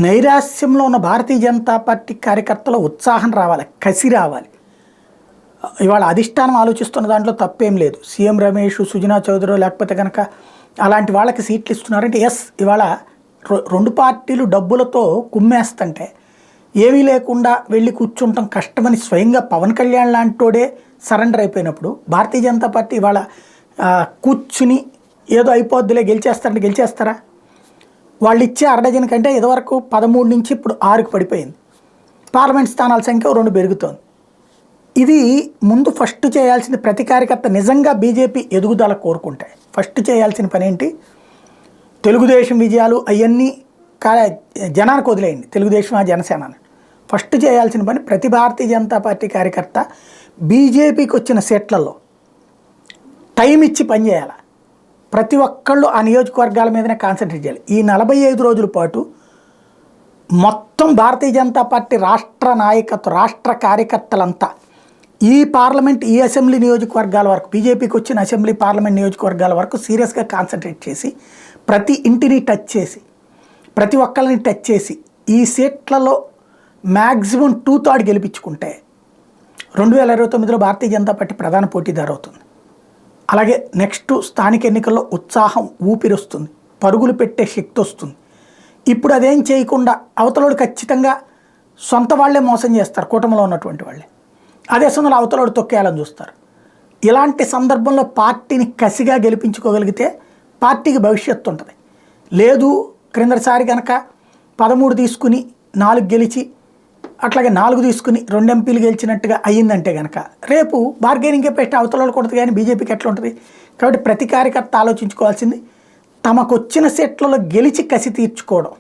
నైరాశ్యంలో ఉన్న భారతీయ జనతా పార్టీ కార్యకర్తల ఉత్సాహం రావాలి, కసి రావాలి. ఇవాళ అధిష్టానం ఆలోచిస్తున్న దాంట్లో తప్పేం లేదు. సీఎం రమేష్, సుజనా చౌదరి లేకపోతే కనుక అలాంటి వాళ్ళకి సీట్లు ఇస్తున్నారంటే ఎస్, ఇవాళ రెండు పార్టీలు డబ్బులతో కుమ్మేస్తుంటే ఏమీ లేకుండా వెళ్ళి కూర్చుంటాం కష్టమని స్వయంగా పవన్ కళ్యాణ్ లాంటోడే సరెండర్ అయిపోయినప్పుడు భారతీయ జనతా పార్టీ ఇవాళ కూర్చుని ఏదో అయిపోద్దిలే గెలిచేస్తారంటే గెలిచేస్తారా? వాళ్ళు ఇచ్చే అరడజన్ కంటే ఇదివరకు 13 నుంచి ఇప్పుడు 6కి పడిపోయింది. పార్లమెంట్ స్థానాల సంఖ్య 2 పెరుగుతోంది. ఇది ముందు ఫస్ట్ చేయాల్సిన ప్రతి కార్యకర్త నిజంగా బీజేపీ ఎదుగుదల కోరుకుంటే ఫస్ట్ చేయాల్సిన పని ఏంటి? తెలుగుదేశం విజయాలు అవన్నీ జనానికి వదిలేయండి, తెలుగుదేశం ఆ జనసేన. ఫస్ట్ చేయాల్సిన పని ప్రతి భారతీయ జనతా పార్టీ కార్యకర్త బీజేపీకి వచ్చిన సీట్లలో టైం ఇచ్చి పనిచేయాలి. ప్రతి ఒక్కళ్ళు ఆ నియోజకవర్గాల మీదనే కాన్సన్ట్రేట్ చేయాలి. ఈ 45 రోజుల పాటు మొత్తం భారతీయ జనతా పార్టీ రాష్ట్ర నాయకత్వం, రాష్ట్ర కార్యకర్తలంతా ఈ పార్లమెంట్, ఈ అసెంబ్లీ నియోజకవర్గాల వరకు, బీజేపీకి వచ్చిన అసెంబ్లీ పార్లమెంట్ నియోజకవర్గాల వరకు సీరియస్గా కాన్సన్ట్రేట్ చేసి ప్రతి ఇంటిని టచ్ చేసి ప్రతి ఒక్కరిని టచ్ చేసి ఈ సీట్లలో మ్యాక్సిమం 2/3 గెలిపించుకుంటే 2029లో భారతీయ జనతా పార్టీ ప్రధాన పోటీదారు అవుతుంది. అలాగే నెక్స్ట్ స్థానిక ఎన్నికల్లో ఉత్సాహం ఊపిరి వస్తుంది, పరుగులు పెట్టే శక్తి వస్తుంది. ఇప్పుడు అదేం చేయకుండా అవతలోడు ఖచ్చితంగా సొంత వాళ్లే మోసం చేస్తారు, కూటమిలో ఉన్నటువంటి వాళ్ళే. అదే సమయంలో అవతలోడు తొక్కేయాలని చూస్తారు. ఇలాంటి సందర్భంలో పార్టీని కసిగా గెలిపించుకోగలిగితే పార్టీకి భవిష్యత్తు ఉంటుంది. లేదు క్రిందటిసారి కనుక 13 తీసుకుని 4 గెలిచి అట్లాగే 4 తీసుకుని 2 ఎంపీలు గెలిచినట్టుగా అయ్యిందంటే కనుక రేపు బార్గెనింగే పెట్టి అవతలలో కొడుతుంది. కానీ బీజేపీకి ఎట్లా ఉంటుంది? కాబట్టి ప్రతి కార్యకర్త ఆలోచించుకోవాల్సింది తమకు వచ్చిన సీట్లలో గెలిచి కసి తీర్చుకోవడం.